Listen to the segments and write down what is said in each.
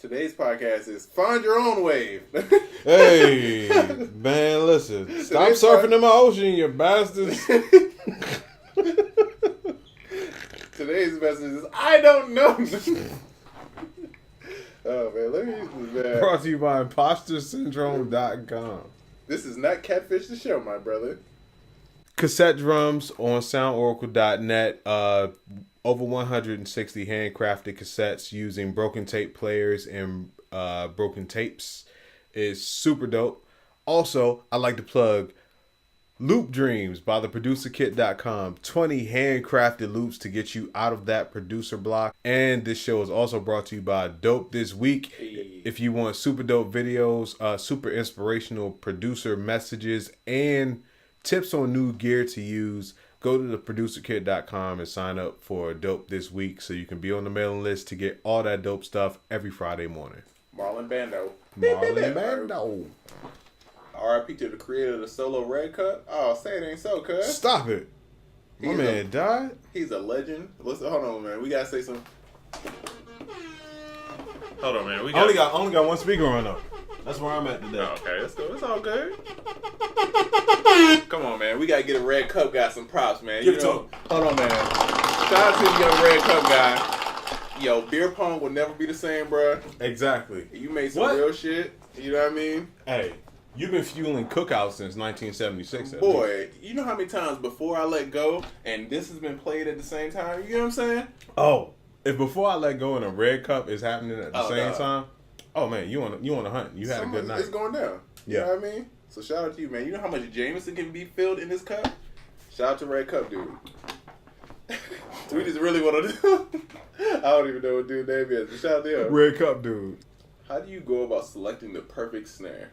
Today's podcast is Find Your Own Wave. Hey, man, listen. Stop surfing in my ocean, you bastards. Today's message is, I don't know. Oh, man, let me use this, man. Brought to you by ImposterSyndrome.com. This is not Catfish the Show, my brother. Cassette Drums on SoundOracle.net. Over 160 handcrafted cassettes using broken tape players and broken tapes is super dope. Also, I like to plug Loop Dreams by theproducerkit.com. 20 handcrafted loops to get you out of that producer block. And this show is also brought to you by Dope This Week. Hey. If you want super dope videos, super inspirational producer messages, and tips on new gear to use, go to theproducerkit.com and sign up for Dope This Week so you can be on the mailing list to get all that dope stuff every Friday morning. Marlon Bando. R.I.P. to the creator of the solo Red Cup. Oh, say it ain't so, cuz. Stop it. My man died. He's a legend. Listen, hold on, man. We gotta say some. Hold on, man. We only got one speaker on though. That's where I'm at today. Oh, okay, let's go. It's all good. Come on, man. We gotta get a Red Cup guy some props, man. Give it to him. Hold on, man. Shout out to the young Red Cup guy. Yo, beer pong will never be the same, bro. Exactly. You made some real shit. You know what I mean? Hey, you've been fueling cookouts since 1976. Boy, you know how many times before I let go and this has been played at the same time? You know what I'm saying? Oh, if before I let go and a Red Cup is happening at the same time, oh man, you on a hunt. You had a good night. It's going down. You know what I mean? So shout out to you, man. You know how much Jameson can be filled in this cup? Shout out to Red Cup, dude. We just really want to do. I don't even know what dude's name is, but shout out to him. Red Cup, dude. How do you go about selecting the perfect snare?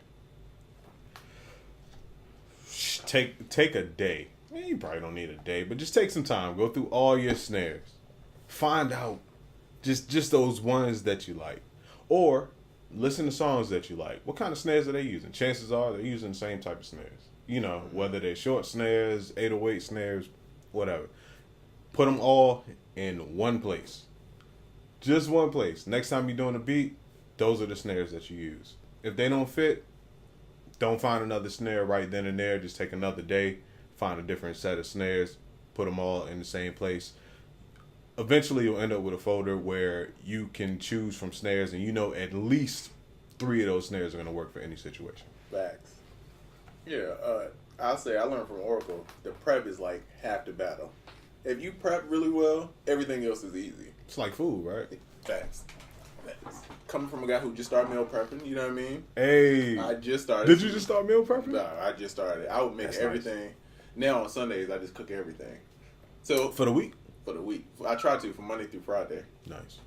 Take a day. You probably don't need a day, but just take some time. Go through all your snares. Find out just those ones that you like. Or listen to songs that you like. What kind of snares are they using? Chances are they're using the same type of snares. You know, whether they're short snares, 808 snares, whatever. Put them all in one place. Just one place. Next time you're doing a beat, those are the snares that you use. If they don't fit, don't find another snare right then and there. Just take another day, find a different set of snares, put them all in the same place. Eventually, you'll end up with a folder where you can choose from snares, and you know at least 3 of those snares are going to work for any situation. Facts. Yeah, I'll say I learned from Oracle. The prep is like half the battle. If you prep really well, everything else is easy. It's like food, right? Facts. Coming from a guy who just started meal prepping, you know what I mean? Hey. I just started. Did you just start meal prepping? No, I just started. I would make everything. Nice. Now on Sundays, I just cook everything. So for the week? For the week. I try to, from Monday through Friday. Nice.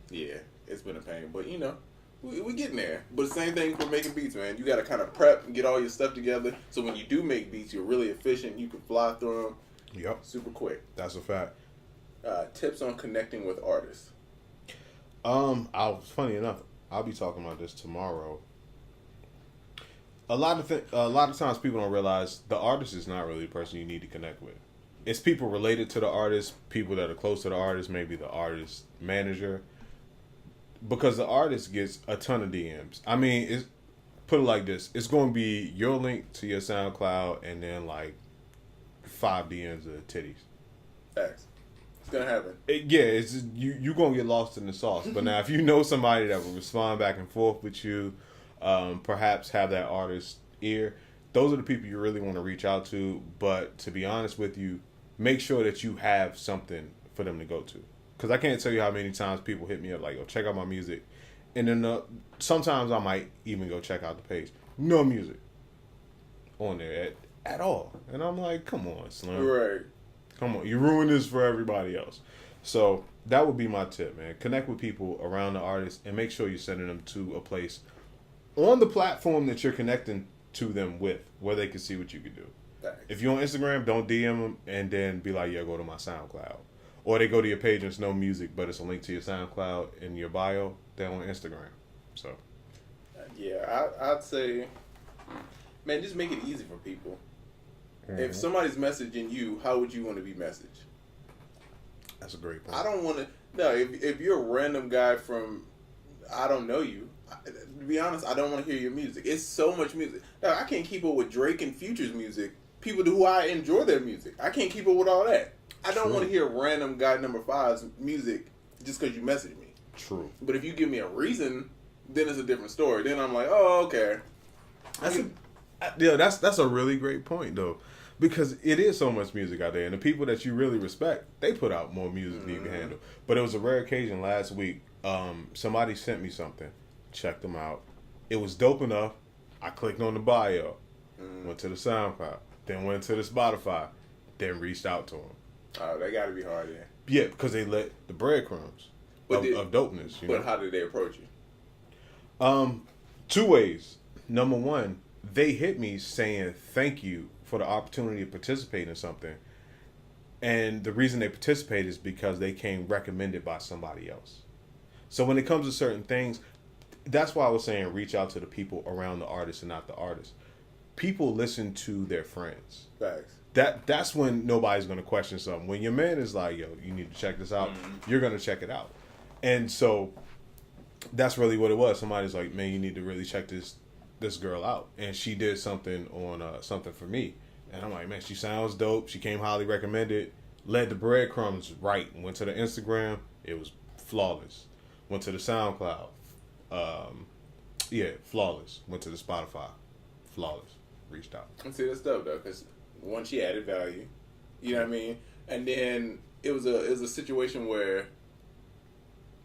Yeah, it's been a pain. But, you know, we getting there. But the same thing for making beats, man. You got to kind of prep and get all your stuff together. So when you do make beats, you're really efficient. You can fly through them. Yep. Super quick. That's a fact. Tips on connecting with artists. Funny enough, I'll be talking about this tomorrow. A lot of times people don't realize the artist is not really the person you need to connect with. It's people related to the artist, people that are close to the artist, maybe the artist manager. Because the artist gets a ton of DMs. I mean, put it like this. It's going to be your link to your SoundCloud and then like 5 DMs of titties. Facts. It's going to happen. You're going to get lost in the sauce. But now if you know somebody that will respond back and forth with you, perhaps have that artist ear, those are the people you really want to reach out to. But to be honest with you, make sure that you have something for them to go to. Because I can't tell you how many times people hit me up like, "Yo, check out my music," and then sometimes I might even go check out the page. No music on there at all, and I'm like, "Come on, Slim, right? Come on, you ruined this for everybody else." So that would be my tip, man. Connect with people around the artist and make sure you're sending them to a place on the platform that you're connecting to them with, where they can see what you can do. Thanks. If you're on Instagram, don't DM them and then be like, "Yeah, go to my SoundCloud." Or they go to your page and it's no music, but it's a link to your SoundCloud in your bio. They're on Instagram. So, yeah, I'd say, man, just make it easy for people. Mm-hmm. If somebody's messaging you, how would you want to be messaged? That's a great point. I don't want to. No, if you're a random guy from, I don't know you. To be honest, I don't want to hear your music. It's so much music. Now, I can't keep up with Drake and Future's music. People who I enjoy their music. I can't keep up with all that. I don't want to hear random guy number 5's music just because you message me. True. But if you give me a reason, then it's a different story. Then I'm like, oh, okay. That's a really great point though, because it is so much music out there, and the people that you really respect, they put out more music than you can handle. But it was a rare occasion last week. Somebody sent me something, checked them out. It was dope enough. I clicked on the bio, went to the SoundCloud, then went to the Spotify, then reached out to them. Oh, they got to be hard, yeah. Yeah, because they let the breadcrumbs of dopeness. You know? How did they approach you? 2 ways. Number one, they hit me saying thank you for the opportunity to participate in something. And the reason they participate is because they came recommended by somebody else. So when it comes to certain things, that's why I was saying reach out to the people around the artist and not the artist. People listen to their friends. Facts. That's when nobody's going to question something. When your man is like, yo, you need to check this out, you're going to check it out. And so that's really what it was. Somebody's like, man, you need to really check this girl out. And she did something on something for me. And I'm like, man, she sounds dope. She came highly recommended. Led the breadcrumbs right. Went to the Instagram. It was flawless. Went to the SoundCloud. Flawless. Went to the Spotify. Flawless. Reached out. And see, that's dope, though, because one, she added value. You know what I mean? And then it was a situation where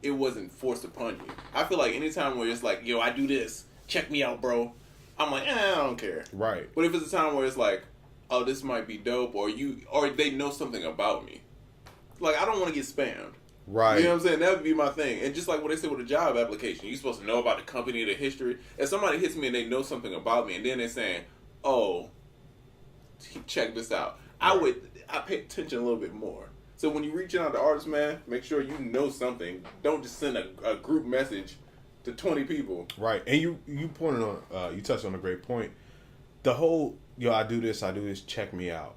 it wasn't forced upon you. I feel like anytime where it's like, yo, I do this, check me out, bro. I'm like, I don't care. Right. But if it's a time where it's like, oh, this might be dope, or they know something about me. Like, I don't want to get spammed. Right. You know what I'm saying? That would be my thing. And just like what they say with a job application, you're supposed to know about the company, the history. If somebody hits me and they know something about me, and then they're saying, oh, check this out. Right. I pay attention a little bit more. So when you reach out to artists, man, make sure you know something. Don't just send a group message to 20 people. Right. And you pointed on, you touched on a great point. The whole, yo, I do this, check me out.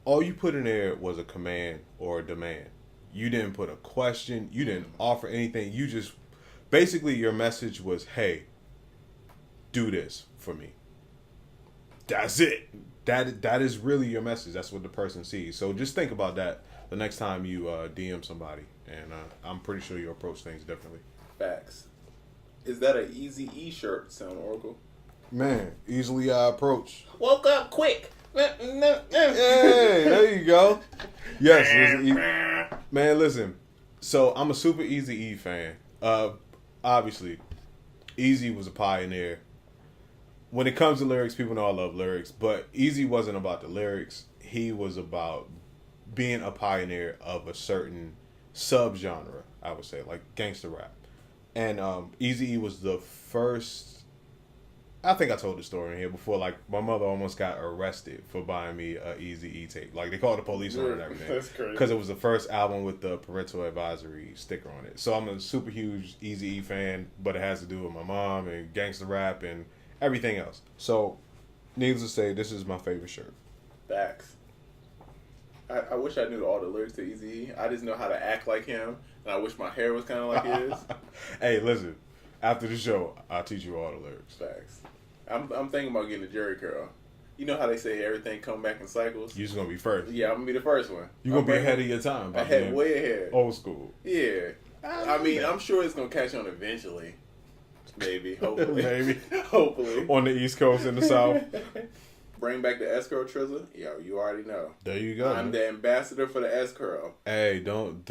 All you put in there was a command or a demand. You didn't put a question. You didn't offer anything. You just, basically your message was, hey, do this for me. That's it. That is really your message. That's what the person sees. So just think about that the next time you DM somebody. And I'm pretty sure you'll approach things differently. Facts. Is that an Eazy-E shirt, Sound Oracle? Man, easily I approach. Woke up quick. Hey, there you go. Yes, man. Listen, so I'm a super Eazy-E fan. Obviously, Eazy was a pioneer. When it comes to lyrics, people know I love lyrics, but Eazy wasn't about the lyrics. He was about being a pioneer of a certain subgenre, I would say, like gangster rap. And Eazy-E was the first. I think I told the story in here before. Like, my mother almost got arrested for buying me a Eazy-E tape. Like, they called the police on it and everything. That's crazy. Because it was the first album with the parental advisory sticker on it. So I'm a super huge Eazy-E fan, but it has to do with my mom and gangster rap and everything else. So, needless to say, this is my favorite shirt. Facts. I wish I knew all the lyrics to Eazy-E. I just know how to act like him, and I wish my hair was kind of like his. Hey, listen. After the show, I'll teach you all the lyrics. Facts. I'm thinking about getting a Jerry curl. You know how they say everything come back in cycles? You're just going to be first. Yeah, I'm going to be the first one. You're going to be ahead of your time. Way ahead. Old school. Yeah. I mean, I'm sure it's going to catch on eventually. Maybe. Hopefully. Maybe. Hopefully. On the East Coast and the South. Bring back the S-curl, Triz La. Yo, you already know. There you go. I'm the ambassador for the S-curl. Hey, don't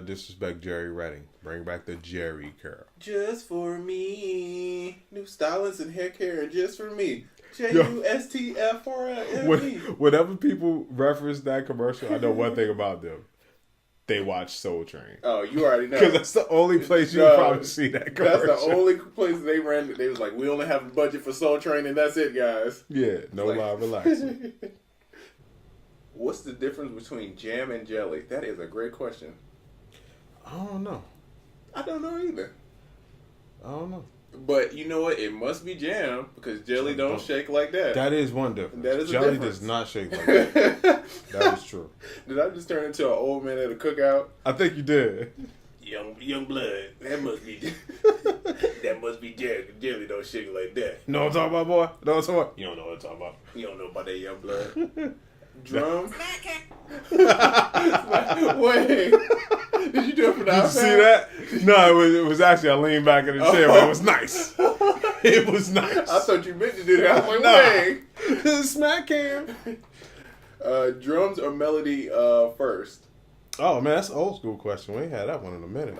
disrespect Jerry Redding. Bring back the Jerry curl. Just for me. New stylings and hair care just for me. JUSTFRLME. Whenever people reference that commercial, I know one thing about them. They watch Soul Train. Oh, you already know. Because that's the only place you'll probably see that commercial. That's the only place they ran. They was like, we only have a budget for Soul Train and that's it, guys. Yeah, no lie, relax. What's the difference between jam and jelly? That is a great question. I don't know. I don't know either. I don't know. But you know what? It must be jam because jelly don't shake like that. That is one difference. That is a jelly difference. does not shake like that. That is true. Did I just turn into an old man at a cookout? I think you did. Young blood. That must be. must be jelly don't shake like that. You know what I'm talking about, boy? You know what I'm talking about? You don't know what I'm talking about. You don't know about that young blood. Drum. Wait. Did you do it for the Did you see that? No, it was actually, I leaned back in the chair, but it was nice. It was nice. I thought you meant to do that. I was like, wait. Smack cam. Drums or melody first? Oh, man, that's an old school question. We ain't had that one in a minute.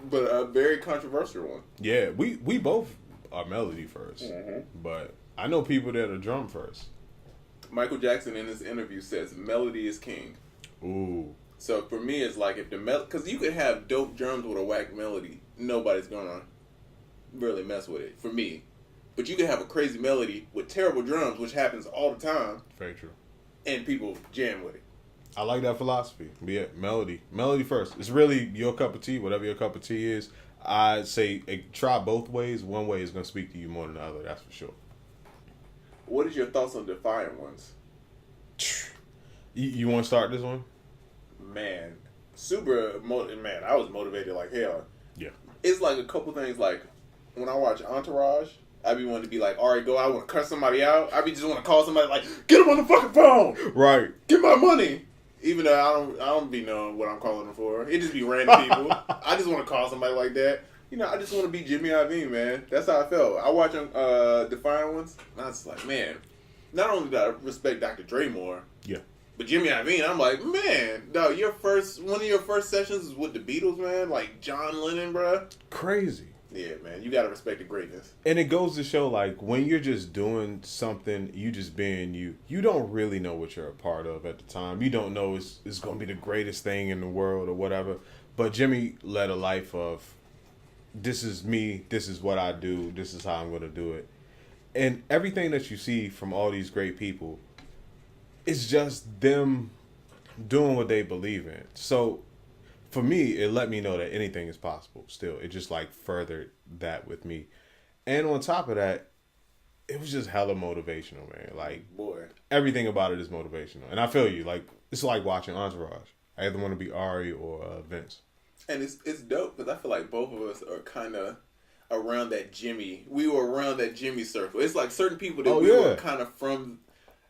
But a very controversial one. Yeah, we both are melody first. Mm-hmm. But I know people that are drum first. Michael Jackson in his interview says melody is king. Ooh. So for me, it's like if the because you could have dope drums with a whack melody, nobody's gonna really mess with it. For me, but you could have a crazy melody with terrible drums, which happens all the time. Very true. And people jam with it. I like that philosophy. But yeah, melody first. It's really your cup of tea, whatever your cup of tea is. I'd say try both ways. One way is gonna speak to you more than the other. That's for sure. What is your thoughts on Defiant Ones? You want to start this one? Man, I was motivated like hell. Yeah. It's like a couple things. Like when I watch Entourage, I be wanting to be like, all right, go. I want to cut somebody out. I be just want to call somebody like, get him on the fucking phone. Right. Get my money. Even though I don't be knowing what I'm calling them for. It just be random people. I just want to call somebody like that. You know, I just want to be Jimmy Iovine, man. That's how I felt. I watch Defiant Ones, and I was like, man, not only do I respect Dr. Dre more, yeah, but Jimmy Iovine, I'm like, man, dog, one of your first sessions was with the Beatles, man, like John Lennon, bruh. Crazy. Yeah, man, you gotta respect the greatness. And it goes to show, like, when you're just doing something, you just being you don't really know what you're a part of at the time. You don't know it's going to be the greatest thing in the world or whatever. But Jimmy led a life of, this is me, this is what I do, this is how I'm going to do it. And everything that you see from all these great people, it's just them doing what they believe in. So for me, it let me know that anything is possible still. It just like furthered that with me. And on top of that, it was just hella motivational, man. Like, boy, everything about it is motivational. And I feel you. Like, it's like watching Entourage. I either want to be Ari or Vince. And it's dope because I feel like both of us are kind of around that Jimmy. We were around that Jimmy circle. It's like certain people that we were kind of from,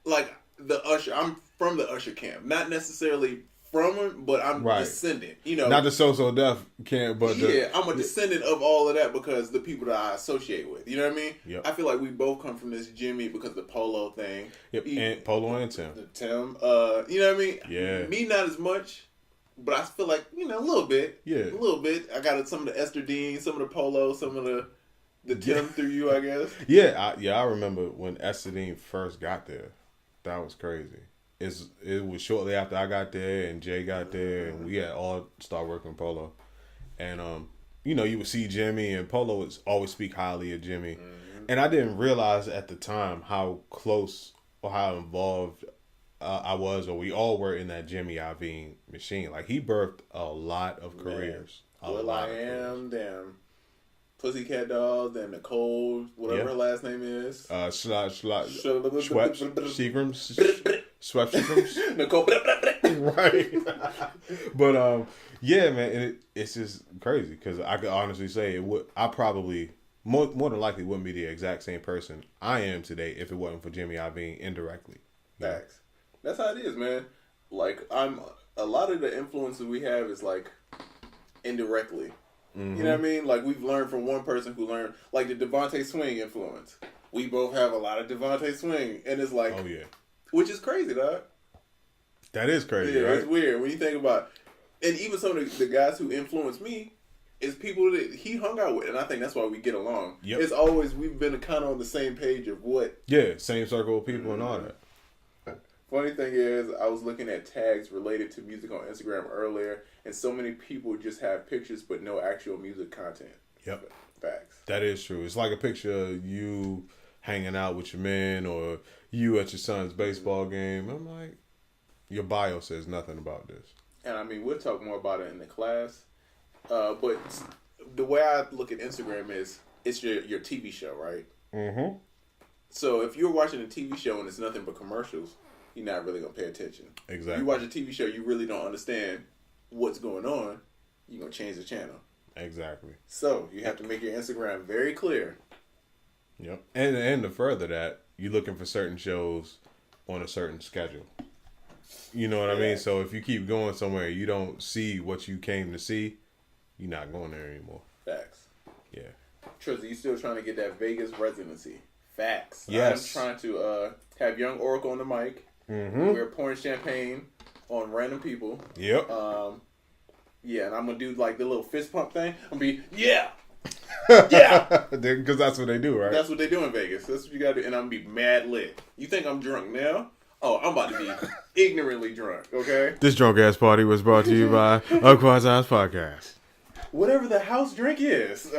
like the Usher. I'm from the Usher camp. Not necessarily from him, but I'm descendant. You know, not the So Def camp, but I'm a descendant of all of that because the people that I associate with. You know what I mean? Yep. I feel like we both come from this Jimmy because of the Polo thing. Yep. And Polo and Tim. You know what I mean? Yeah. Me not as much. But I feel like, you know, a little bit. Yeah. A little bit. I got some of the Esther Dean, some of the Polo, some of the Tim through you, I guess. Yeah, I remember when Esther Dean first got there. That was crazy. It was shortly after I got there and Jay got there and we had all started working with Polo. And, you know, you would see Jimmy and Polo would always speak highly of Jimmy. Mm-hmm. And I didn't realize at the time how close or how involved I was, or we all were in that Jimmy Iovine machine. Like, he birthed a lot of careers. Damn. Pussycat Dolls, then Nicole, whatever her last name is. Seagrams. Nicole. Right. But, yeah, man, it's just crazy because I could honestly say I probably, more than likely, wouldn't be the exact same person I am today if it wasn't for Jimmy Iovine indirectly. Facts. That's how it is, man. Like, a lot of the influences we have is like indirectly. Mm-hmm. You know what I mean? Like, we've learned from one person who learned, like the Devontae Swing influence. We both have a lot of Devontae Swing, and it's like, oh yeah, which is crazy, dog. That is crazy, right? It's weird when you think about, and even some of the guys who influenced me is people that he hung out with, and I think that's why we get along. Yep. It's always we've been kind of on the same page of what. Yeah, same circle of people and all that. Funny thing is, I was looking at tags related to music on Instagram earlier, and so many people just have pictures but no actual music content. Yep. Facts. That is true. It's like a picture of you hanging out with your man or you at your son's baseball game. I'm like, your bio says nothing about this. And I mean, we'll talk more about it in the class. But the way I look at Instagram is, it's your TV show, right? Mm-hmm. So if you're watching a TV show and it's nothing but commercials, you're not really going to pay attention. Exactly. If you watch a TV show, you really don't understand what's going on, you're going to change the channel. Exactly. So you have to make your Instagram very clear. Yep. And to further that, you're looking for certain shows on a certain schedule. You know what I mean? So if you keep going somewhere, you don't see what you came to see, you're not going there anymore. Facts. Yeah. Triz, you still trying to get that Vegas residency? Facts. Yes. I'm trying to have Young Oracle on the mic. Mm-hmm. We're pouring champagne on random people. Yep. Yeah, and I'm gonna do like the little fist pump thing. I'm gonna be yeah. Because that's what they do, right? That's what they do in Vegas. That's what you gotta do. And I'm gonna be mad lit. You think I'm drunk now? Oh, I'm about to be ignorantly drunk, okay? This drunk ass party was brought to you by UnQuantized Podcast. Whatever the house drink is.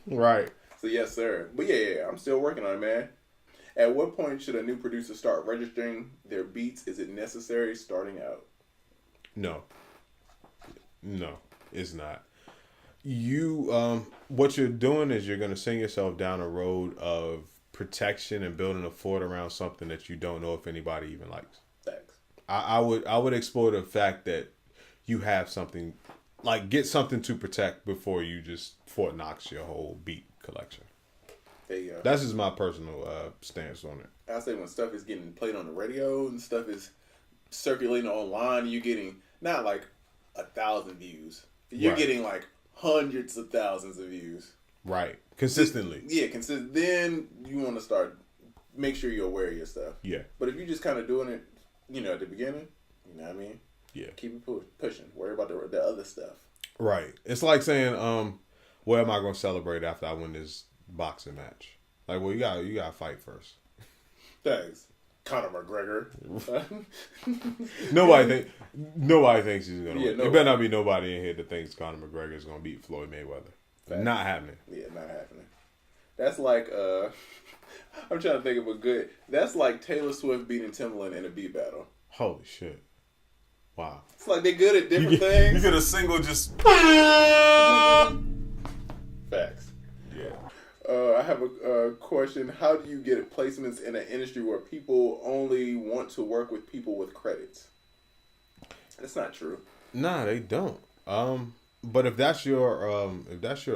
Right. So yes, sir. But yeah, I'm still working on it, man. At what point should a new producer start registering their beats? Is it necessary starting out? No, it's not. You, what you're doing is you're going to send yourself down a road of protection and building a fort around something that you don't know if anybody even likes. Thanks. I would explore the fact that you have something, like get something to protect before you just Fort Knox your whole beat collection. There you go. That's just my personal stance on it. I say when stuff is getting played on the radio and stuff is circulating online, you're getting not like 1,000 views. You're getting like hundreds of thousands of views. Right. Consistently. Yeah, then you want to make sure you're aware of your stuff. Yeah. But if you're just kind of doing it, at the beginning, you know what I mean? Yeah. Keep it pushing. Worry about the other stuff. Right. It's like saying, what am I going to celebrate after I win this boxing match? Like, well, you got to fight first. Thanks. Conor McGregor. Nobody thinks he's going to win. No. There better not be nobody in here that thinks Conor McGregor is going to beat Floyd Mayweather. Fact. Not happening. Yeah, not happening. That's like, I'm trying to think of a good, that's like Taylor Swift beating Timbaland in a beat battle. Holy shit. Wow. It's like they're good at different things. You get a single just... Facts. Yeah. I have a question. How do you get placements in an industry where people only want to work with people with credits? That's not true. Nah, they don't. But if that's your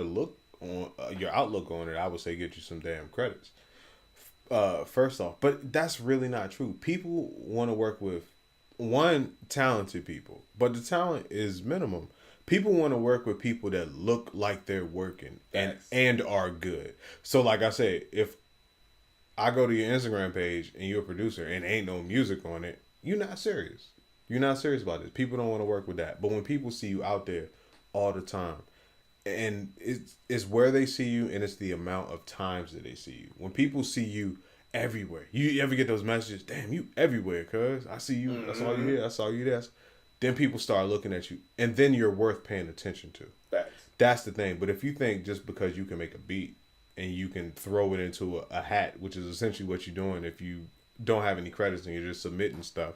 look on your outlook on it, I would say get you some damn credits. First off, but that's really not true. People want to work with talented people, but the talent is minimum. People want to work with people that look like they're working and are good. So like I said, if I go to your Instagram page and you're a producer and ain't no music on it, you're not serious. You're not serious about this. People don't want to work with that. But when people see you out there all the time, and it's where they see you and it's the amount of times that they see you. When people see you everywhere, you ever get those messages, damn, you everywhere, cuz I see you, mm-hmm. I saw you here, I saw you there. Then people start looking at you, and then you're worth paying attention to. Facts. That's the thing. But if you think just because you can make a beat and you can throw it into a hat, which is essentially what you're doing if you don't have any credits and you're just submitting stuff,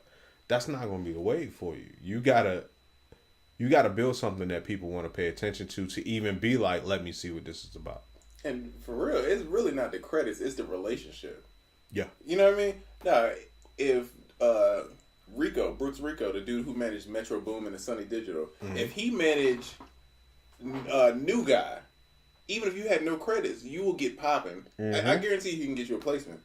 that's not going to be the wave for you. You gotta build something that people want to pay attention to even be like, let me see what this is about. And for real, it's really not the credits, it's the relationship. Yeah. You know what I mean? Now, if Brooks Rico, the dude who managed Metro Boom and the Sunny Digital, mm-hmm. if he managed New Guy, even if you had no credits, you will get popping. Mm-hmm. I guarantee he can get you a placement.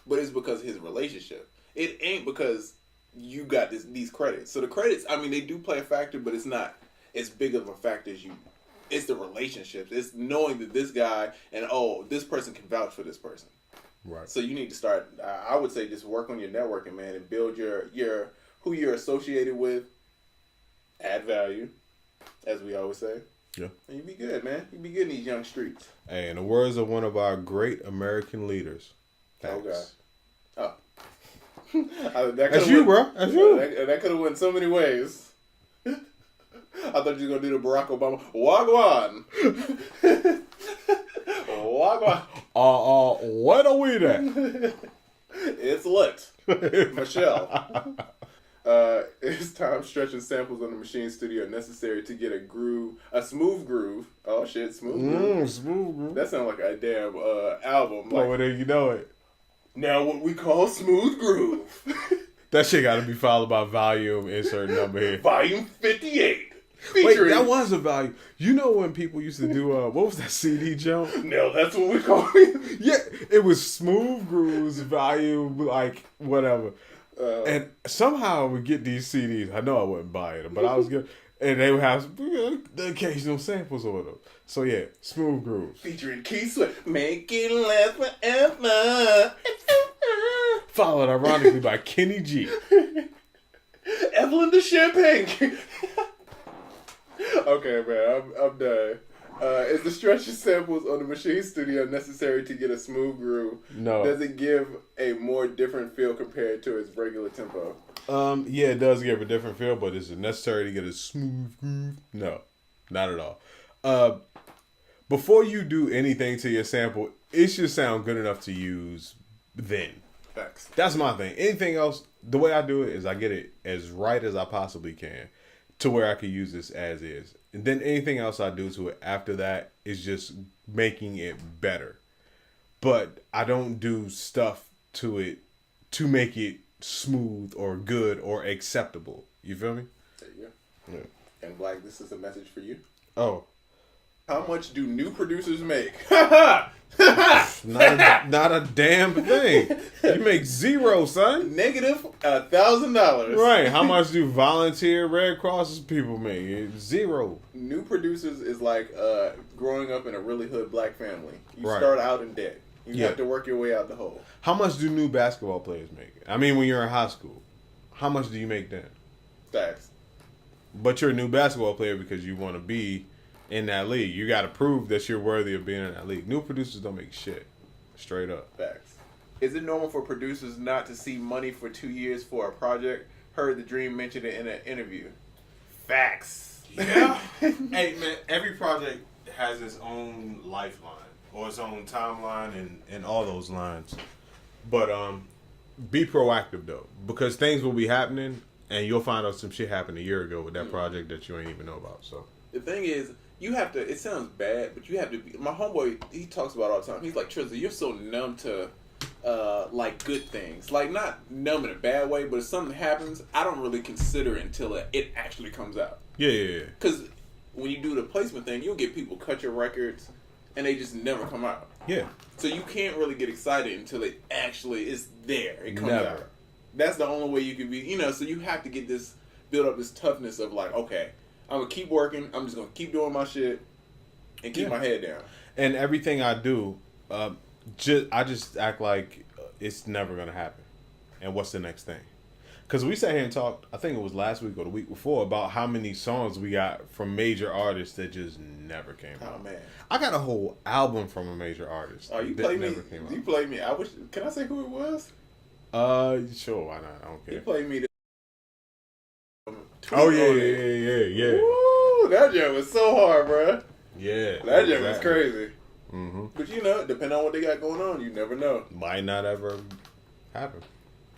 But it's because of his relationship. It ain't because you got these credits. So the credits, I mean, they do play a factor, but it's not as big of a factor as you. It's the relationships. It's knowing that this guy and this person can vouch for this person. Right. So you need to start. I would say just work on your networking, man, and build your who you're associated with. Add value, as we always say. Yeah. And you be good, man. You be good in these young streets. Hey, in the words of one of our great American leaders. Facts. Oh, God. That's you, bro. That's you. That could have went so many ways. I thought you were going to do the Barack Obama. Wagwan. Wagwan. What are we at? It's lit. Michelle. Is time stretching samples on the Machine Studio necessary to get a smooth groove? Oh shit, smooth groove. Smooth groove. That sounds like a damn album. Well, then you know it. Now what we call smooth groove. That shit got to be followed by volume insert number here. Volume 58. Wait, that was a value. You know when people used to do what was that CD jump? No, that's what we call it. Yeah, it was Smooth Groove's volume, like whatever. And somehow we get these CDs. I know I wouldn't buy it, but I was good. And they would have the occasional samples on them. So yeah, Smooth Grooves. Featuring Keith Sweat. Make it last forever. Followed ironically by Kenny G. Evelyn the Champagne. Okay, man, I'm done. Is the stretch of samples on the Machine Studio necessary to get a smooth groove? No. Does it give a more different feel compared to its regular tempo? Yeah, it does give a different feel, but is it necessary to get a smooth groove? No, not at all. Before you do anything to your sample, it should sound good enough to use then. Facts. That's my thing. Anything else, the way I do it is I get it as right as I possibly can to where I can use this as is. And then anything else I do to it after that is just making it better. But I don't do stuff to it to make it smooth or good or acceptable. You feel me? There you go. Yeah. And Black, this is a message for you. Oh. How much do new producers make? Not a damn thing. You make zero, son. Negative $1,000. Right. How much do volunteer Red Cross people make? It's zero. New producers is like growing up in a really hood black family. You Right. start out in debt. You have to work your way out the hole. How much do new basketball players make? I mean, when you're in high school, how much do you make then? Facts. But you're a new basketball player because you want to be in that league. You got to prove that you're worthy of being in that league. New producers don't make shit. Straight up. Facts. Is it normal for producers not to see money for 2 years for a project? Heard the Dream mention it in an interview. Facts. Yeah. Hey, man, every project has its own lifeline or its own timeline and all those lines. But be proactive, though, because things will be happening and you'll find out some shit happened a year ago with that project that you ain't even know about. So the thing is, you have to, it sounds bad, but you have to be, my homeboy, he talks about it all the time. He's like, Triz, you're so numb to, like, good things. Like, not numb in a bad way, but if something happens, I don't really consider it until it actually comes out. Yeah. Because when you do the placement thing, you'll get people cut your records, and they just never come out. Yeah. So you can't really get excited until it actually is there. It comes Never. out. That's the only way you can be, so you have to get this, build up this toughness of like, okay, I'm going to keep working. I'm just going to keep doing my shit and keep my head down. And everything I do, I just act like it's never going to happen. And what's the next thing? Because we sat here and talked, I think it was last week or the week before, about how many songs we got from major artists that just never came out. Oh, man. I got a whole album from a major artist. Oh, you played me. You played me. I wish. Can I say who it was? Sure, why not? I don't care. You played me. Oh, yeah. Woo, that joke was so hard, bro. Yeah. That joke was crazy. Mm-hmm. But depending on what they got going on, you never know. Might not ever happen.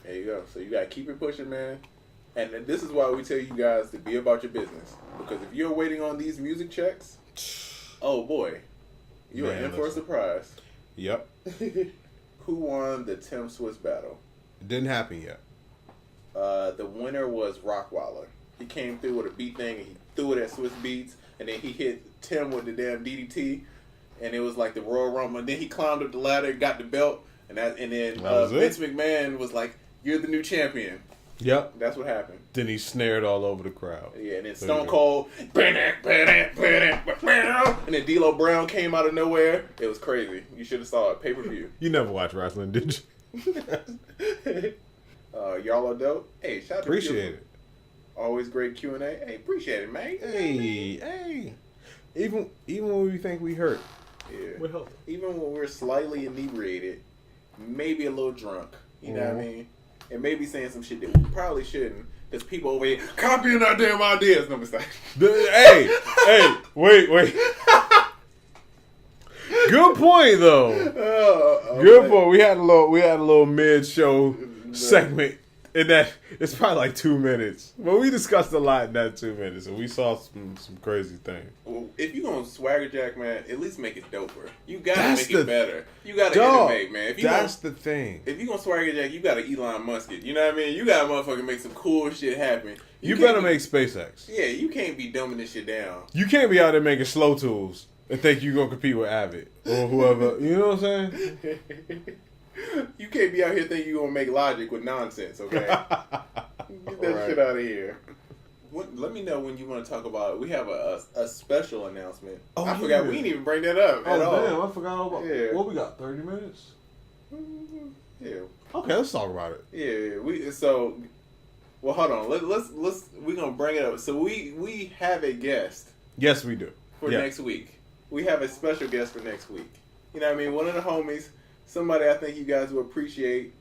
There you go. So you got to keep it pushing, man. And this is why we tell you guys to be about your business. Because if you're waiting on these music checks, oh boy, you are in for a surprise. Yep. Who won the Tim Swiss battle? It didn't happen yet. The winner was Rockwaller. He came through with a beat thing and he threw it at Swiss Beats, and then he hit Tim with the damn DDT, and it was like the Royal Rumble. And then he climbed up the ladder, got the belt, and then Vince McMahon was like, "You're the new champion." Yep. That's what happened. Then he snared all over the crowd. Yeah, and then Stone Cold, and then D'Lo Brown came out of nowhere. It was crazy. You should have saw it. Pay-per-view. You never watched wrestling, did you? Y'all are dope. Hey, shout out to Appreciate it. Always great Q&A. Hey, appreciate it, man. Hey. Even when we think we hurt, we're healthy. Even when we're slightly inebriated, maybe a little drunk, you know what I mean? And maybe saying some shit that we probably shouldn't, because people over here copying our damn ideas. No mistake. Hey, wait. Good point, though. Good point. We had a little mid-show segment in that, it's probably like 2 minutes. But we discussed a lot in that 2 minutes, and we saw some crazy things. Well, if you're going to swagger jack, man, at least make it doper. You got to make it better. You got to innovate, man. If That's the thing. If you're going to swagger jack, you got to Elon Musk it. You know what I mean? You got to motherfucking make some cool shit happen. You better make SpaceX. Yeah, you can't be dumbing this shit down. You can't be out there making slow tools and think you're going to compete with Avid or whoever. You know what I'm saying? You can't be out here thinking you're going to make Logic with nonsense, okay? Get that shit out of here. Let me know when you want to talk about it. We have a special announcement. Oh, I forgot. We didn't even bring that up at all. Damn, I forgot all about it. What we got, 30 minutes? Yeah. Okay, let's talk about it. Yeah, well, hold on. Let's we're gonna bring it up. So we have a guest. Yes, we do. For next week. We have a special guest for next week. You know what I mean? One of the homies, somebody I think you guys will appreciate,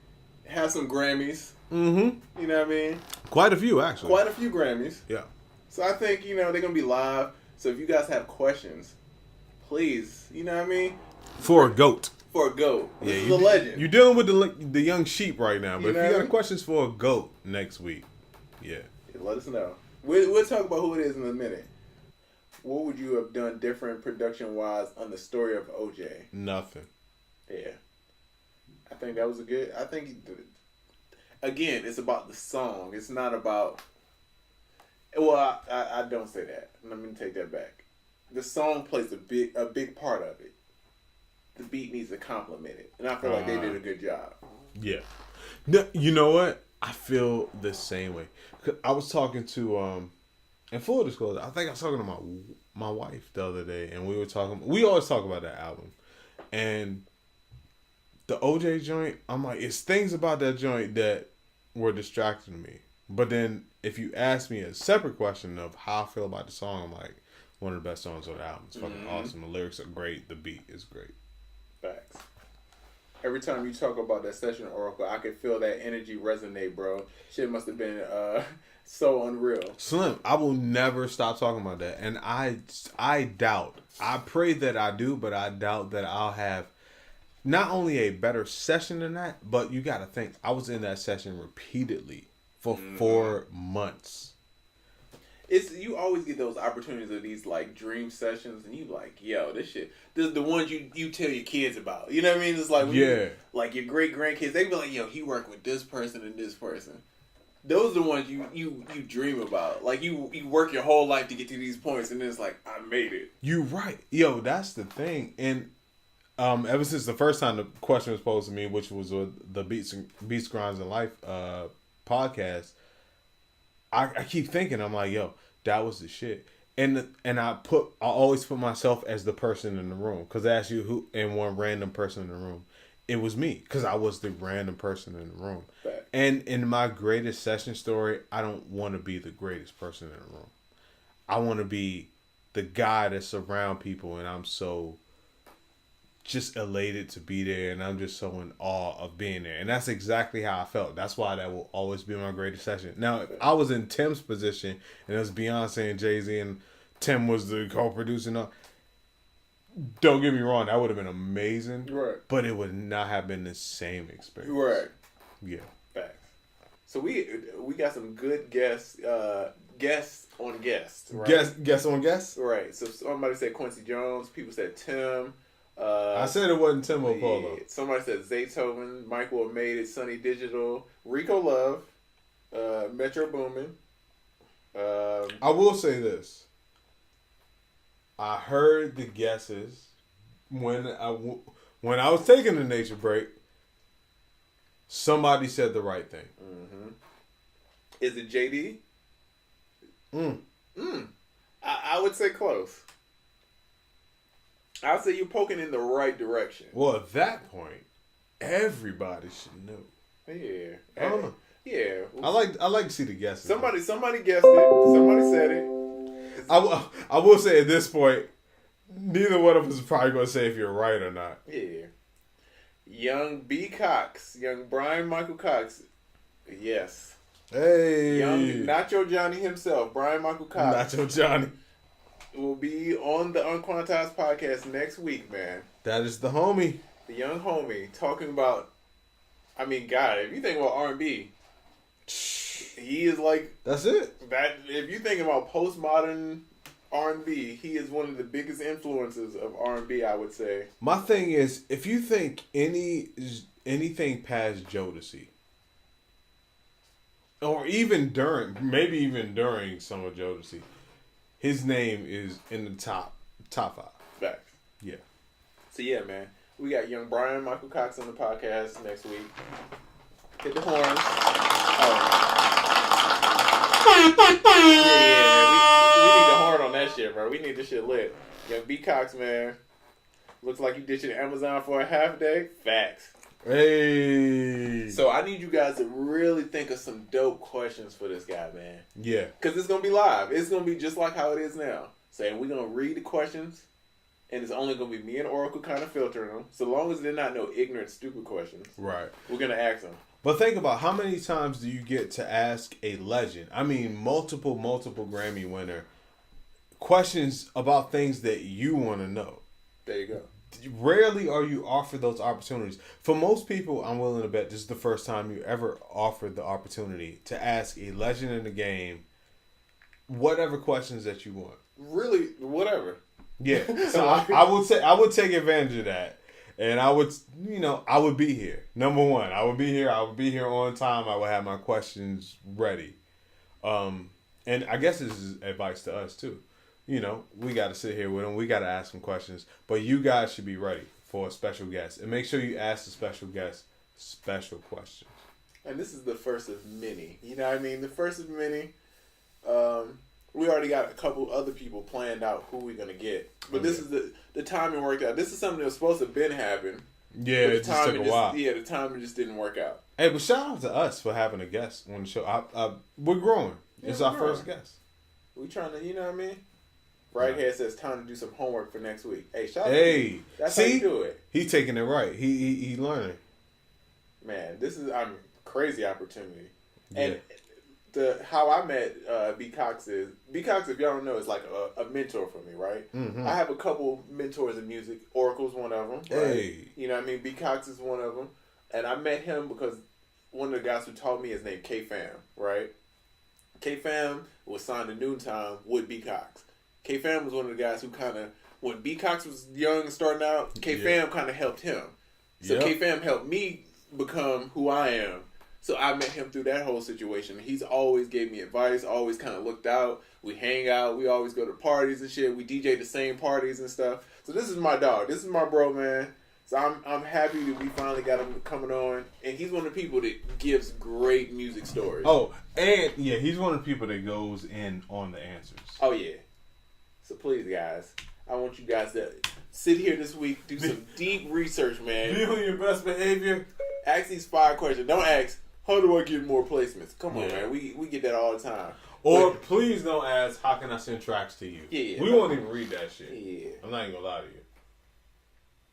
have some Grammys. Mm-hmm. You know what I mean? Quite a few, actually. Quite a few Grammys. Yeah. So I think, they're gonna be live. So if you guys have questions, please, you know what I mean? For a GOAT. For a GOAT. This is a legend. You're dealing with the young sheep right now, but if you got questions for a GOAT next week, yeah, let us know. We'll talk about who it is in a minute. What would you have done different production-wise on the story of OJ? Nothing. Yeah. I think that was again, it's about the song. It's not about... Well, I don't say that. Let me take that back. The song plays a big part of it. The beat needs to complement it. And I feel like they did a good job. Yeah. No, you know what? I feel the same way. I was talking to, in full disclosure, I think I was talking to my wife the other day, and we always talk about that album. And the OJ joint, I'm like, it's things about that joint that were distracting me. But then if you ask me a separate question of how I feel about the song, I'm like, one of the best songs on the album. It's fucking awesome. The lyrics are great. The beat is great. Facts. Every time you talk about that session, Oracle, I can feel that energy resonate, bro. Shit must have been so unreal. Slim, I will never stop talking about that. And I doubt. I pray that I do, but I doubt that I'll have not only a better session than that, but you got to think, I was in that session repeatedly for 4 months. You always get those opportunities of these like dream sessions, and you like, yo, this is the ones you tell your kids about. You know what I mean? It's like like your great grandkids, they be like, yo, he worked with this person and this person. Those are the ones you dream about. Like you work your whole life to get to these points, and then it's like, I made it. You right, yo, that's the thing. And ever since the first time the question was posed to me, which was the Beats Grinds and Life podcast, I keep thinking, I'm like, yo, that was the shit. And I always put myself as the person in the room. Because I asked you who, and one random person in the room. It was me. Because I was the random person in the room. Fact. And in my greatest session story, I don't want to be the greatest person in the room. I want to be the guy that's around people, and I'm so just elated to be there, and I'm just so in awe of being there. And that's exactly how I felt. That's why that will always be my greatest session. Now, if I was in Tim's position, and it was Beyonce and Jay-Z, and Tim was the co-producer, don't get me wrong, that would have been amazing. Right. But it would not have been the same experience. Right. Yeah. Facts. So we got some good guests on guests. Right? Guests on guests? Right. So somebody said Quincy Jones. People said Tim. I said it wasn't Tim or Polow. Somebody said Zaytoven, Michael Made It, Sunny Digital, Rico Love, Metro Boomin. I will say this. I heard the guesses when I was taking the nature break. Somebody said the right thing. Mm-hmm. Is it JD? I would say close. I'd say you're poking in the right direction. Well, at that point, everybody should know. Yeah. I don't know. Yeah. I like to see the guesses. Somebody guessed it. Somebody said it. I will say at this point, neither one of us is probably going to say if you're right or not. Yeah. Young B. Cox. Young Brian Michael Cox. Yes. Hey. Young Nacho Johnny himself, Brian Michael Cox. Nacho Johnny. Will be on the UnQuantized podcast next week, man. That is the homie. The young homie talking about, God, if you think about R&B, He is like That's it. that. If you think about postmodern R&B, he is one of the biggest influences of R&B, I would say. My thing is, if you think anything past Jodeci, or even maybe even during some of Jodeci, his name is in the top 5. Facts. Yeah. So yeah, man, we got young Brian Michael Cox on the podcast next week. Hit the horns. Yeah, man. We need the horn on that shit, bro. We need this shit lit. Young B Cox, man. Looks like you ditching Amazon for a half day. Facts. Hey. So I need you guys to really think of some dope questions for this guy, man. Yeah. Because it's going to be live. It's going to be just like how it is now. Saying we're going to read the questions, and it's only going to be me and Oracle kind of filtering them. So long as they're not no ignorant, stupid questions. Right. We're going to ask them. But think about how many times do you get to ask a legend, I mean multiple Grammy winner, questions about things that you want to know. There you go. Rarely are you offered those opportunities. For most people, I'm willing to bet this is the first time you ever offered the opportunity to ask a legend in the game whatever questions that you want. Really, whatever. Yeah. So I would take advantage of that. And I would be here. Number one, I would be here on time. I would have my questions ready. And I guess this is advice to us too. We got to sit here with them. We got to ask them questions. But you guys should be ready for a special guest. And make sure you ask the special guest special questions. And this is the first of many. You know what I mean? The first of many. We already got a couple other people planned out who we're going to get. But this is the timing worked out. This is something that was supposed to have been happening. Yeah, it just took a while. Yeah, the timing just didn't work out. Hey, but shout out to us for having a guest on the show. We're growing. Yeah, it's our first guest. We trying to, you know what I mean? Right here says time to do some homework for next week. Hey, shout out to you. That's how you do it. He's taking it right. He learning. Man, this is crazy opportunity. Yeah. And how I met B Cox, if y'all don't know, is like a mentor for me, right? Mm-hmm. I have a couple mentors in music. Oracle's one of them. Right? Hey. You know what I mean? B Cox is one of them. And I met him because one of the guys who taught me is named K-Fam, right? K-Fam was signed to Noontime with B Cox. K-Fam was one of the guys who kind of, when B Cox was young and starting out, K-Fam kind of helped him. So K-Fam helped me become who I am. So I met him through that whole situation. He's always gave me advice, always kind of looked out. We hang out. We always go to parties and shit. We DJ the same parties and stuff. So this is my dog. This is my bro, man. So I'm happy that we finally got him coming on. And he's one of the people that gives great music stories. Oh, and yeah, he's one of the people that goes in on the answers. Oh, yeah. So please, guys, I want you guys to sit here this week, do some deep research, man. Be on your best behavior. Ask these 5 questions. Don't ask, how do I get more placements? Come on, man. We get that all the time. Or please don't ask, how can I send tracks to you? Yeah. We won't even read that shit. Yeah. I'm not even going to lie to you.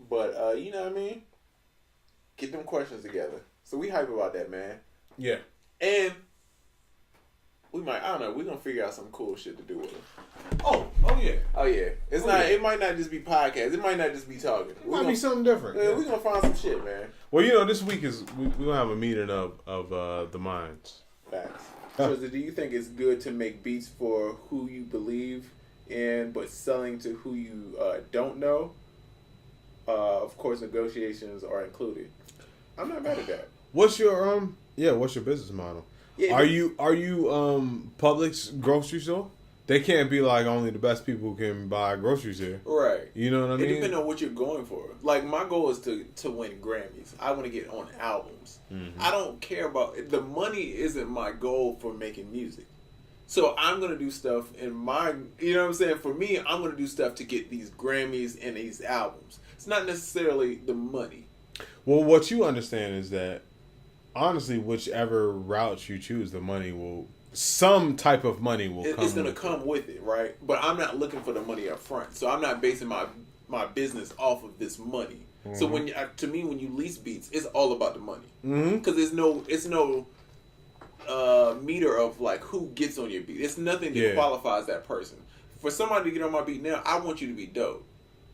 But, you know what I mean? Get them questions together. So we hype about that, man. Yeah. And we might, I don't know, we're going to figure out some cool shit to do with them. Oh yeah. Oh, yeah. It might not just be podcasts. It might not just be talking. It might be something different. Yeah, we're going to find some shit, man. Well, this week is, we're going to have a meeting of the minds. Facts. So do you think it's good to make beats for who you believe in, but selling to who you don't know? Of course, negotiations are included. I'm not mad at that. What's your business model? Yeah, are you Publix grocery store? They can't be like only the best people can buy groceries here. Right. You know what I mean? It depends on what you're going for. Like, my goal is to win Grammys. I want to get on albums. Mm-hmm. I don't care about... The money isn't my goal for making music. So I'm going to do stuff in my... You know what I'm saying? For me, I'm going to do stuff to get these Grammys and these albums. It's not necessarily the money. Well, what you understand is that, honestly, whichever route you choose, the money will... Some type of money will come. It's going to come with it, right? But I'm not looking for the money up front. So I'm not basing my business off of this money. Mm-hmm. So when you lease beats, it's all about the money. Because it's no meter of like who gets on your beat. It's nothing that qualifies that person. For somebody to get on my beat now, I want you to be dope.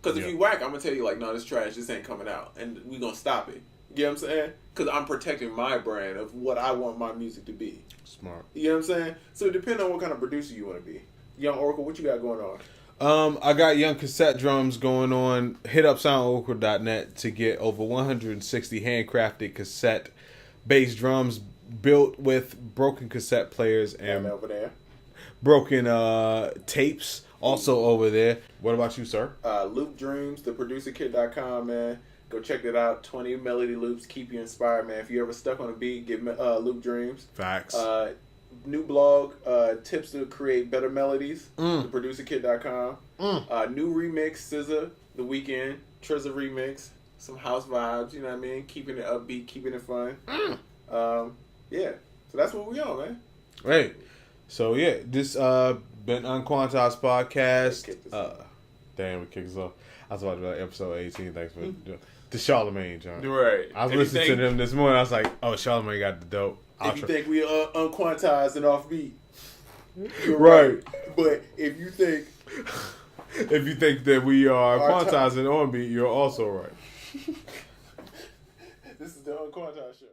Because if you whack, I'm going to tell you like, no, this trash, this ain't coming out. And we're going to stop it. You know what I'm saying? Because I'm protecting my brand of what I want my music to be. Smart. You know what I'm saying? So it depends on what kind of producer you want to be. Young Oracle, what you got going on? I got Young Cassette Drums going on. Hit up soundoracle.net to get over 160 handcrafted cassette bass drums built with broken cassette players and over there. broken tapes also over there. What about you, sir? Loop Dreams, theproducerkit.com, man. Go check it out. 20 melody loops, keep you inspired, man. If you ever stuck on a beat, get Loop Dreams. Facts. New blog, tips to create better melodies, theproducerkit.com. New remix, SZA, The Weeknd, Triz La remix, some house vibes, you know what I mean? Keeping it upbeat, keeping it fun. Yeah, so that's what we on, man. Right. So yeah, this been UnQuantized podcast. Damn, we kicked us off. I was about to do like episode 18. Thanks for the Charlemagne, John. Right. I was listening to them this morning. I was like, oh, Charlemagne got the dope. If you think we are unquantized and offbeat, you're right. But if you think that we are quantized and on beat, you're also right. This is the UnQuantized show.